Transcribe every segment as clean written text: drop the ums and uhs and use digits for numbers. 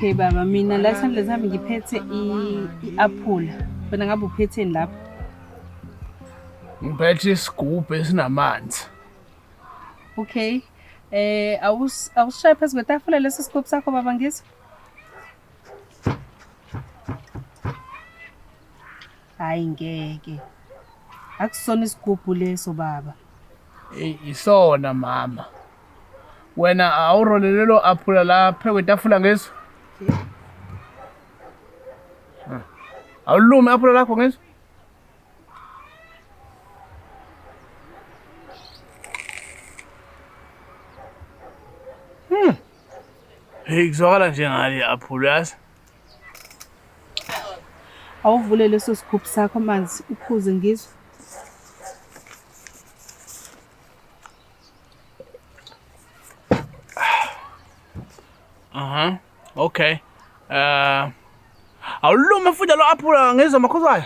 Okay baba, mina la esandleni sami ngiphethe i-aphula. Wena ngabe uphetheni lapho? Ngiphethe isigubhu esinamanzi. Okay. Awusishaye phezu kwetafula leso sigubhu sakho baba ngizwe? Hayi ngeke. Akusona isigubhu leso baba. Isona mama. Wena awurolelelo aphula lapha kwetafula ngezo? Awulume aphula lakho ngezo? Hey, kuzwakala njengani aphula yazi? Awuvule leso sigubhu sakho manzi uphuze ngizwe. Okay. Awulume futhi lo aphula ngezo makhoswayo.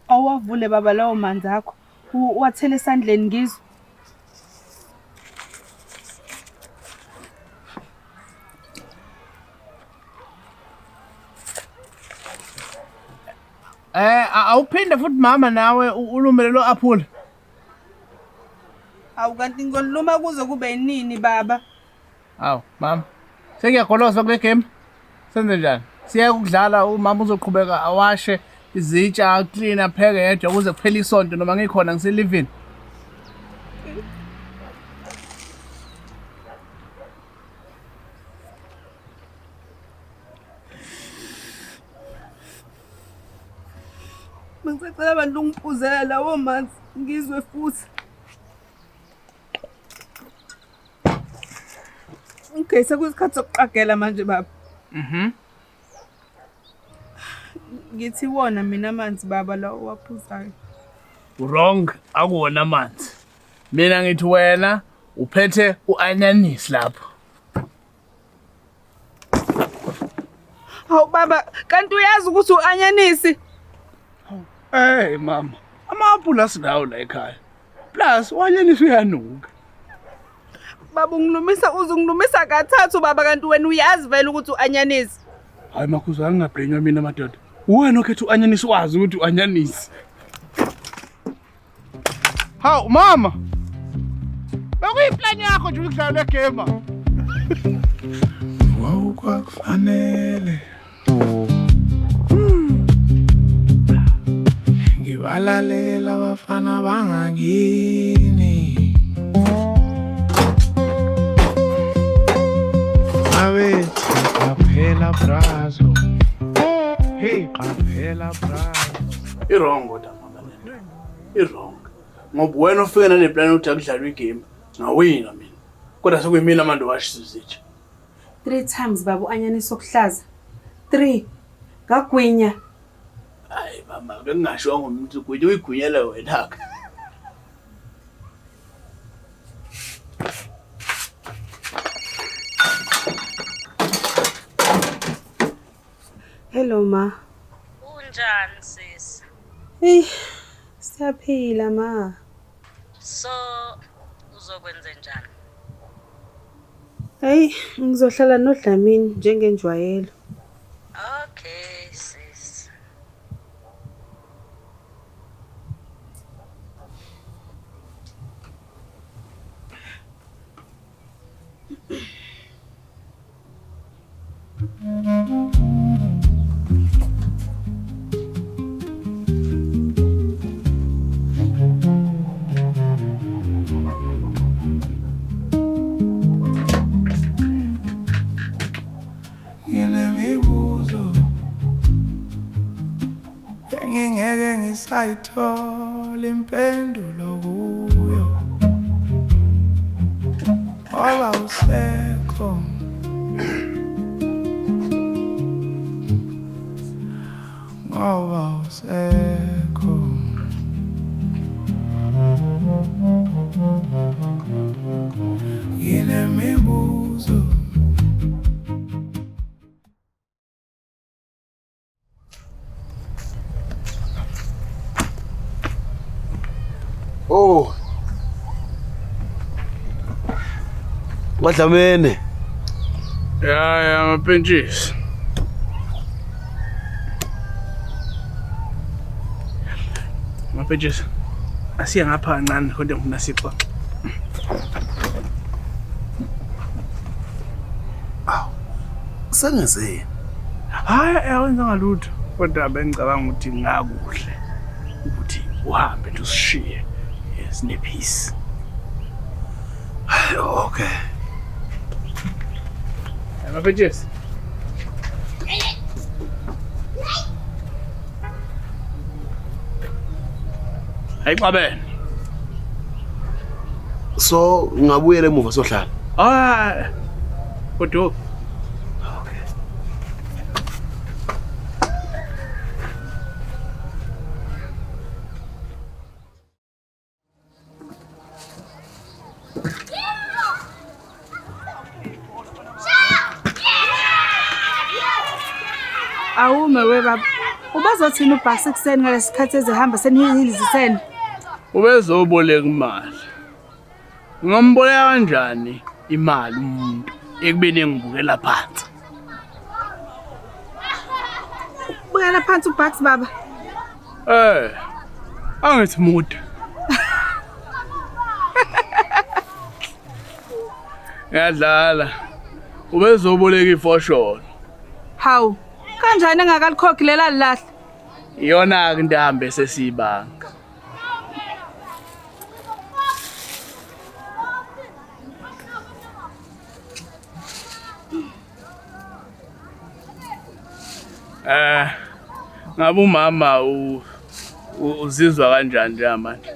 Awavule baba lawo manzi akho. Wathele esandleni ngizwe. Awuphinde futhi mama nawe ulumele lo aphula. Awu kanti ngoluma kuze kube yinini baba? Awu mama. Sengiyagolozwa kule game. Senze njani? Siya ukudlala umama uzoqhubeka awashe izitsha clean apheke yedwa ukuze kuphele isonto noma ngikhona ngiselivini. Bengisacela abantu ungiphuzela lawo manzi ngizwe futhi. Okay, sekuyisikhathi sokuqagela manje baba. Ngithi wona mina amanzi baba lawo waphuzayo. Wrong, akuwona amanzi. Mina ngithi wena uphethe uanyanisi lapho. Hawu baba, kanti uyazi ukuthi uanyanisi? Hey mama, ama-aphula sinawo la ekhaya. Plus uanyanisi uyanuka. Baba uzungilumisa kathathu baba kanti wena uyazi vele ukuthi uanyanisi. Hayi makhuzo angingabhenywa mina madoda. Wena okhethe uanyanisi wazi ukuthi uanyanisi. Hawu mama. Bekuyiplan yakho nje ukudlala le game. Wow kwakufanele. Ngibalalela abafana bangangini. Abethi qaphela brazo. Hey qaphela brazo. Wrong kodwa mama lento. Wrong. Ngoba wena ufike nale plan ukuthi akudlalwe igame. Ngawina mina. Kodwa sekuyimina manje washizitsha. 3 times baba uanyanisi okuhlaza. 3. Ngagwinya. Hayi mama bengingasho ngomuntu ukuthi uyigunyele wena akhe. Hello ma. Unjani sis? Siyaphila ma. So uzokwenza njani? Hayi, ngizohlala noDlamini njengenjwayelo. Okay sis. Ngeke ngisayithola impendulo kuyo. Oba usekho. Ngoba usekho. imibuzo. Oh. Wadlamene. Ya mapentshisi. Mapentshisi. Asiya ngapha kancane kodwa ngifuna sixoxe. Sengenzeni? Hayi awenza ngalutho kodwa bengicabanga ukuthi ngakuhle ukuthi uhambe nje usishiye sine peace. Okay. Mapentshisi. Ayixabene. So ngabuyela emuva sohlala. Ah. Kodwa Awume webaba. Ubazothina ubhasi kuseni ngalesikhathi ezihamba senihilizisene. ubezoboleka imali. Ngomboleka kanjani imali umuntu ekubeni ngibukela phansi? Buyela phansi ubhasi baba. Angithi muda. Ngiyadlala. Ubezoboleka ifosholo. Hawu. Kanjani engakalikhokhi lela lilahle? Iyona ke intambe sesibanga. Ngabe umama uzizwa kanjani njengamanje?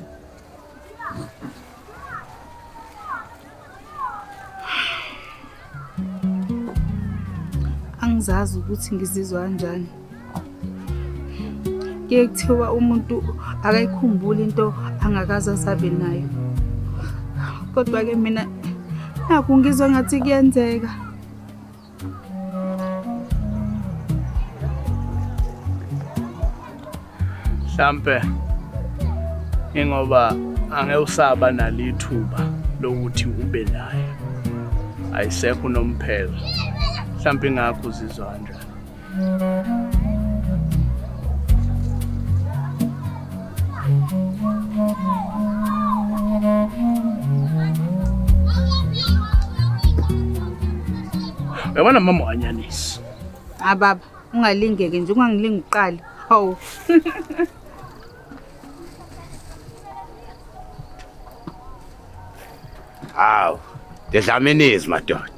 Angizazi ukuthi ngizizwa kanjani. Kuye kuthiwa umuntu akayikhumbuli into angakaze asabe nayo. Kodwa ke mina nakho ngizwa ngathi kuyenzeka. Mhlambe ingoba angewusaba nalithuba lokuthi ube naye. Ayisekho nomphelo. Mhlambe ingakho uzizwa kanjani. Yabona mama wanyanisi. Baba, ungalingeke nje ungangilingi uqala. Hawu. Hawu, Dlamini's madoda.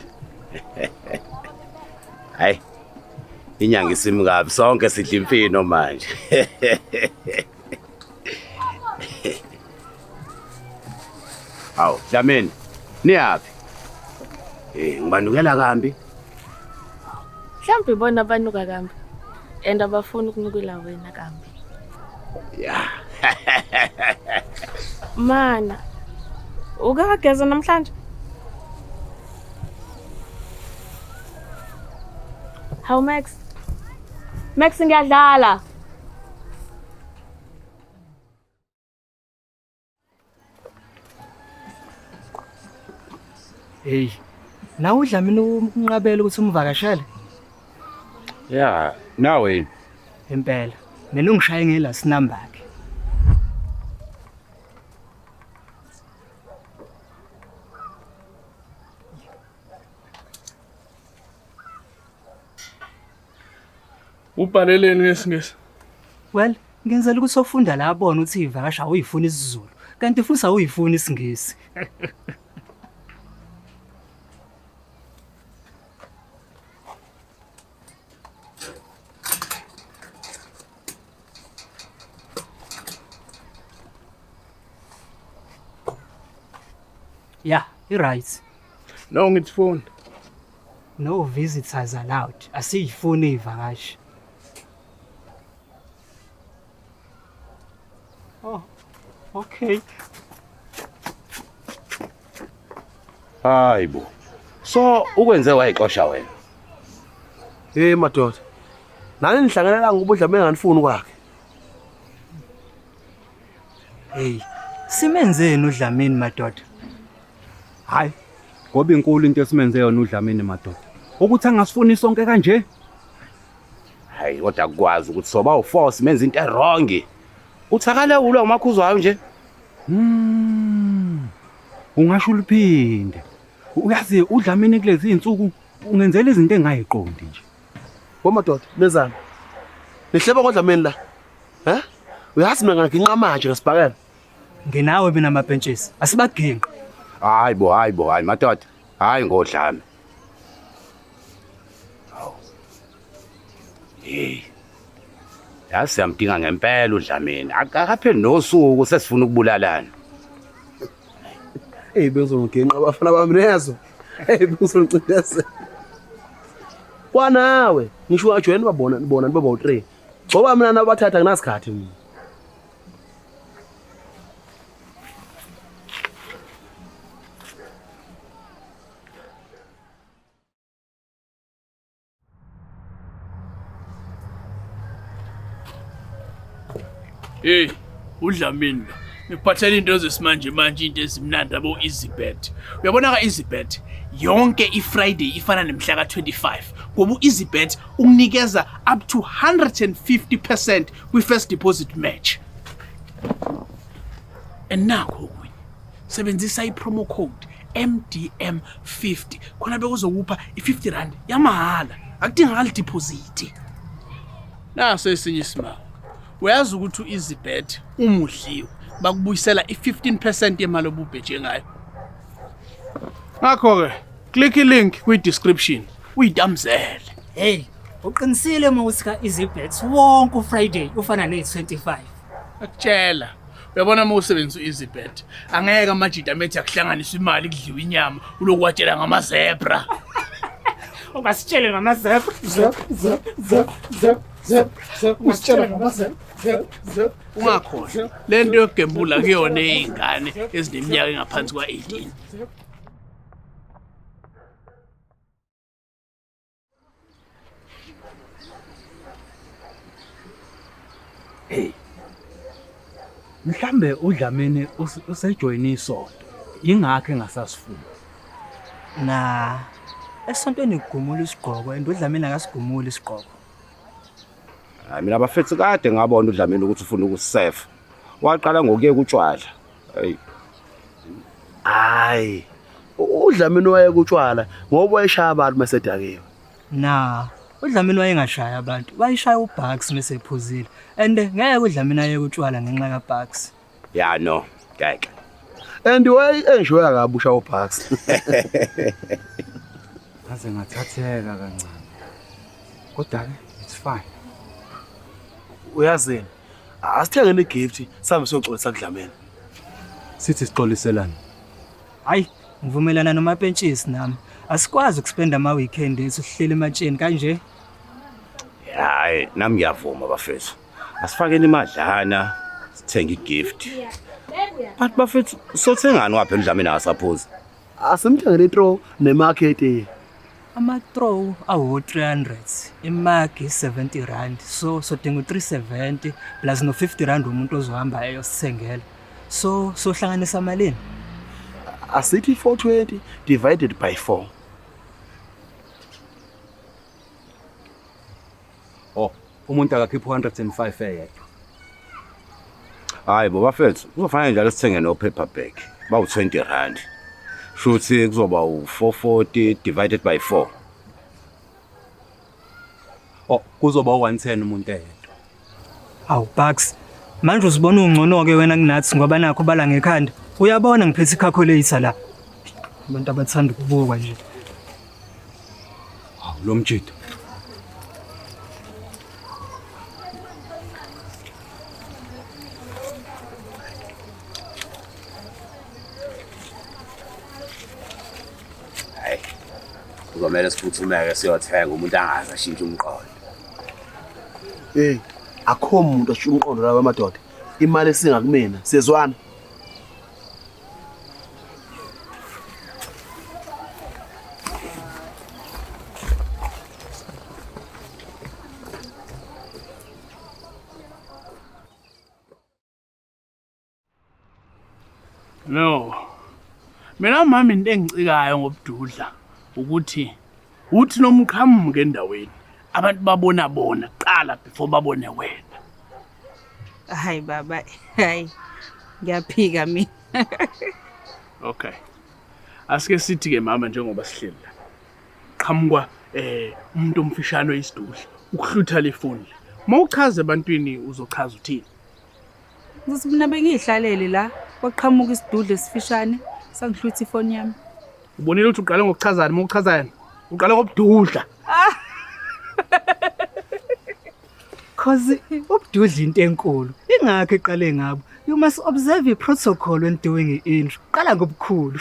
Hayi. Inyanga isimkabi sonke sidla imfino manje. Hawu, Dlamini. Niyapi? Ngibanukela kambi. Mhlawumbe bona banuka kambi and abafuni ukunukela wena kambi. Yeah. Mana. Ukageza namhlanje? How Max? Max ngiyadlala. Hey, nawe uDlamini unqabela ukuthi umvakashele? Yeah, nawe. Impela, mina ungishaye ngelasi number ke. Ubhaleleni ngesingisi? Well, ngenzela ukuthi ofunda la abone ukuthi ivakasha awuyifuni isiZulu, kanti futhi awuyifuni isingisi. Yeah, you're right. No ngithi phone. No visitors allowed. Asiyifuni ivakashi. Oh, okay. Hayibo. So ukwenze wayixosha wena. Hey madoda. Nani nihlanganela ngobudlame nganifuni kwakhe. Hey, simenzeni uDlamini madoda? Hayi, ngoba inkulu into esimenze yona uDlamini madoda. Ukuthi angasifuni sonke kanje. Hayi kodwa akwazi ukuthi soba u4 simenza into wrong. Uthakale ulo umakhuzayo nje. Ungasho uliphinde. Uyazi uDlamini kulezi insuku ungenzela izinto engayiqondi nje. Bomadoda, mezana. Nihleba kodlameni la. Uyazi mina nginqa manje ngesibhakela. Nginawe mina mabhentshisi. Asibaginqi. Hayi madoda. Hayi ngodlame. Hey. Yasi yamdinga ngempela uDlamini. Akapheli nosuku sesifuna ukubulalana. Hey bengizogenqa abafana bami nezo. Hey bengizoncidese. Kwanawe, ngisho ajoyeni babona niba bawu3. Ngoba mina nabathatha nginasikhathi mina. Hey, uDlamini. Ngiphathela into zesimanje manje into ezimnandi abo EasyBet. Uyabona ka EasyBet yonke iFriday ifana nemhla ka25 ngoba uEasyBet ukunikeza up to 150% kwi-first deposit match. And nakho kunye sebenzisa ipromo code MDM50 khona bekuzokupha i50 rand yamahala akudingakali deposit. Naso esinye isimanga. Uyazi ukuthi uEasyBet umudliwe bakubuyisela i15% yemali obubheje ngayo. Ngakho ke click ilink kwi description uyidamzele. Hey, uqinisile ukuthi ka EasyBet wonke uFriday ufana ne25. Akutshela uyabona uma usebenzisa uEasyBet angeke amajita amethi akuhlanganisa imali kudliwa inyama ulokwatshela ngamazebra. Ungasitshele ngamazebra. Usitshela ngamazebra. Ungakhohlwa lento yogembula kuyona izingane ezineminyaka engaphansi kwa18. Hey. Mhlambe uDlamini usejoyina isonto. Ingakho engasasifuni. Esontweni kugumula isigqoko and uDlamini akasigumula isigqoko. Mina bafethu kade ngabona uDlamini ukuthi ufuna ukusefa. Waqala ngokuyeka utshwala. Hayi. uDlamini wayekutshwala ngoba wayeshaya abantu mesedakiwe. uDlamini wayengashaya abantu, wayeshaya uBucks mesephuzile. And ngeke uDlamini ayekutshwala ngenxa kaBucks. Yeah no, ngeke. And enjoy kabi ushaya uBucks. Ngaze ngathatheka kancane. Kodwa ke it's fine. Uyazini, asithengene igift sambe soxolisa kuDlamini. Sithi sixoliselana. Hayi, ngivumelana nomapentshisi nami. Asikwazi ukuspenda ama weekend ethu sihlele ematsheni kanje. Hayi, nami ngiyavuma bafethu. Asifakeni imadlana, sithenge igift. But bafethu, sothengani waphela uDlamini akasaphose. Asimthengele throw nemarket. Ama-throw awu-300, imagi i-70 rand, so dinga u-370 plus no-50 rand umuntu ozohamba eyosithengela. So hlanganisa malini? Asithi 420 divided by 4. Oh, umuntu akakhipha 105 eyedwa. Hayi bo bafethu, kuzofanele njalo sithenge no paperback. Bawu20 rand. Shuthi kuzoba u440 divided by 4. Oh, kuzoba u110 umuntu eyedwa. Awu Bucks, manje uzibona ungcono ke wena kunathi ngoba nakho bala ngekhanda. Uyabona ngiphethe calculator la. Abantu abathanda ukubuka nje. Hawu lo mjito. Kuzomela siphuthumeke siyothenga umuntu angazi ashintshe umqondo. Hey, akho umuntu ashintshe umqondo laba madoda. Imali esingakumina, siyezwana. No. Mina mama into engicikayo ngobududla ukuthi uthi noma uqhamuke endaweni abantu babona bona qala before babone wena. Hayi baba, hayi. Ngiyaphika mina. Okay. Asike sithi ke mama njengoba sihleli la. Qhamuka umuntu omfishane oyisidudla ukuhlutha le phone. Mawuchaza ebantwini uzochaza uthini? Ngizothi mina bengihlalele la, kwaqhamuka isidudle esifishane, sangihlutha ifoni yami. Ubonile ukuthi uqale ngokuchazana, mawuchazana. Uqale ngobududla. Cause ubududla into enkulu. Ingakho iqale ngabo. You must observe a protocol when doing an intro. Qala ngobukhulu.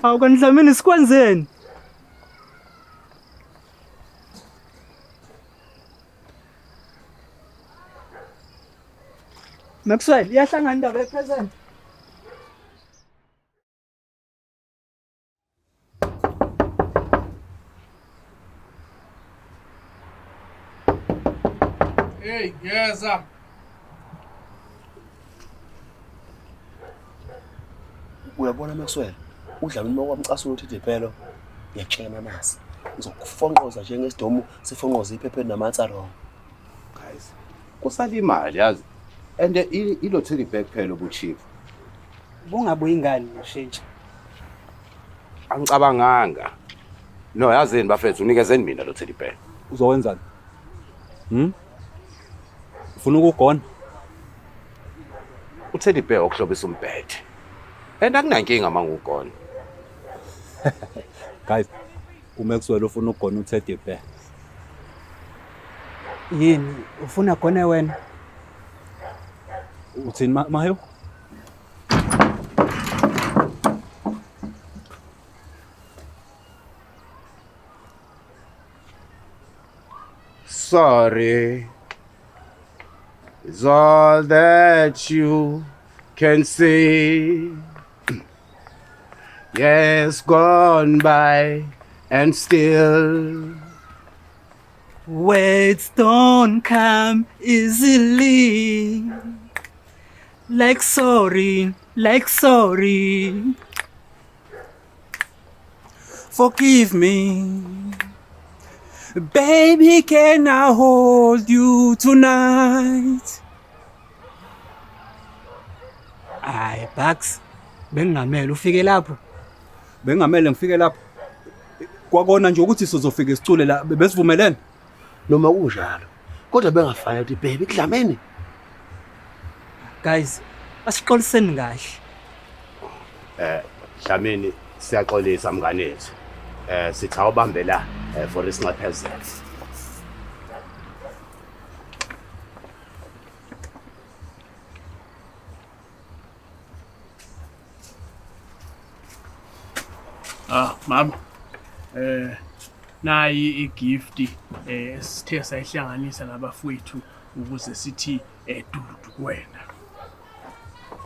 Hawu kanidlamini sikwenzeni? Maxwell, iyahlangana indaba epresent. Hey, yeza. Uyabona Maxwell, uDlamini makwamcasula uthi iphelo, ngiyakutshela mamasi. Ngizokufonqoza njengesidomo sifonqoza iphephe namatsaro. Guys, kusala imali yazi. And ilo teddy bag phela ubuchief. Bungabuyi ingane ushintsha. Angicabanganga. No, yazini bafethu unikezeni mina lo teddy bag. Uzowenzani? Ufuna ukugona? Uteddy bag okuhlobisa umbhede. And akunankinga mangugona. Guys, uMaxwell ufuna ukugona uTeddy Bear. Yini, ufuna gone wena? Uthini Mayo? Sorry. It's all that you can say. Yes, gone by and still. Words don't come easily. Like sorry. Forgive me. Baby, can I hold you tonight? Ay, Bucks. Bengamele ufike lapho. Bengamele ngifike lapho. Kwakona nje ukuthi sizofika isicule la besivumelene. Noma kunjalo. Kodwa bengafana ukuthi baby Dlamini. Guys, asixoliseni kahle. Dlamini siyaxolisa mnganethu. Sithi awubambe la for isinxephezelo. Mama. Nayi igift sithe sayihlanganisa nabafowethu ukuze sithi dudu kuwena.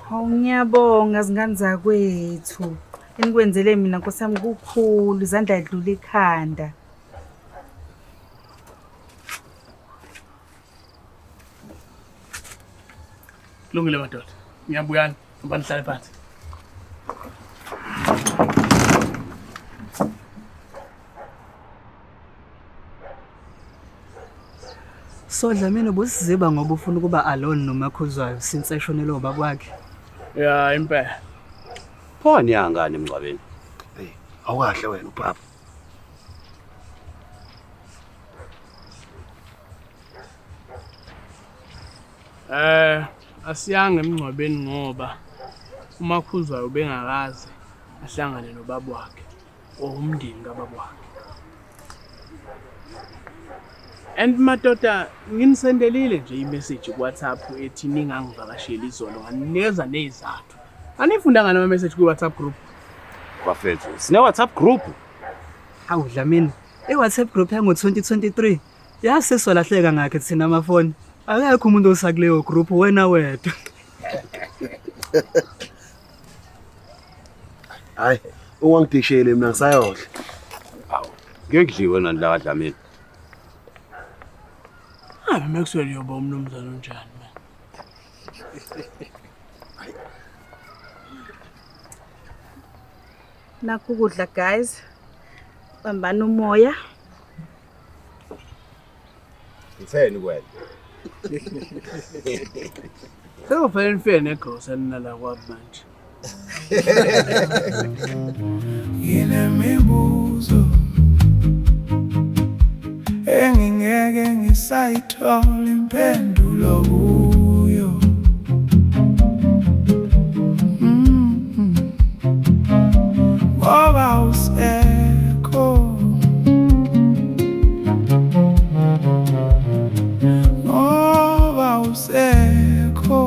Hawu ngiyabonga zingane zakwethu. Enikwenzele mina nkosami kukhulu izandla edlula ikhanda. Kulungile madoda. Ngiyabuyana, ngibani hlale phansi. So Dlamini bosiziba ngoba ufuna ukuba alone noMakhuzwayo since eshonele ubaba wakhe. Yeah, impela. Pho nyangani emngcwabeni? Hey, awukahle wena ubaba. Asiyanga emngcwabeni ngoba uMakhuzwayo bengakaze ahlangane nobaba wakhe umndeni kababa wakhe. And madoda nginisendelile nje imessage kuWhatsApp ethi ningangivakashela izolo nganikeza nezizathu. Anifundanga nama message ku WhatsApp group. Bafethu, sine WhatsApp group. Hawu Dlamini, iWhatsApp group yango 2023 yasesolahleka ngakhe thina amafoni. Akekho umuntu osakuleyo group wena wedwa. Hayi, ungangidishele mina ngisayohle. Hawu, ngekudliwe nani la Dlamini. Maxwell yoba umnumzana unjani man? Nakho ukudla guys. Bambana umoya. Ngitheni kwena? Sekufanele nifike negrosari nala kwabo manje. Nginemibuzo engingeke ngisayithola impendulo kuyo. Ngoba usekho, ngoba usekho.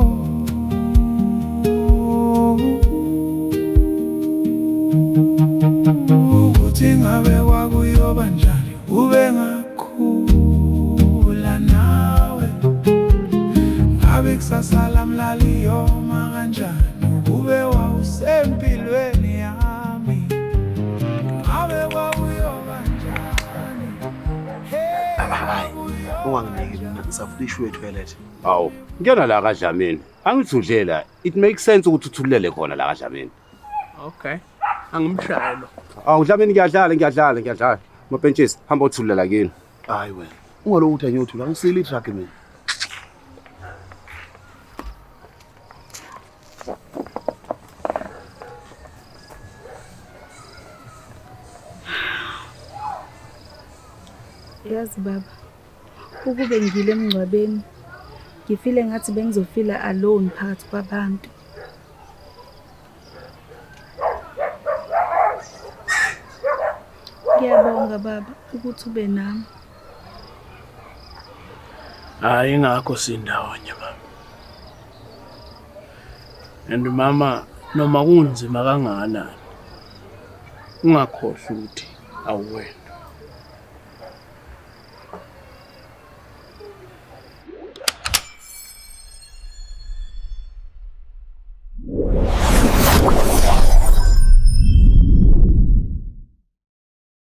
Ukuthi ngabe kwakuyoba njani ube ngakhula nawe, ngabe kusasa lami laliyoma kanjani ube wawusempilweni yami, ngabe kwakuyoba njani. Hayi, unganginiki mina ngisafuna ishu etoilet. Awu, ngiyona la kaDlamini. Angithi udlela. It makes sense ukuthi uthulele khona la kaDlamini. Okay. Angimshayelo. Awu Dlamini ngiyadlala. Mapentshisi hamba uthulela kini. Hayi wena. Ungaloku uthi angiyothula ngisile truck mina. Yazi baba, ukube ngile emngcwabeni, ngifile ngathi bengizofila alone phakathi kwabantu. Ngiyabonga baba ukuthi ube nami. Hayi ngakho sindawonye mama. And mama noma kunzima kangakanani ungakhohlwa ukuthi awuwena.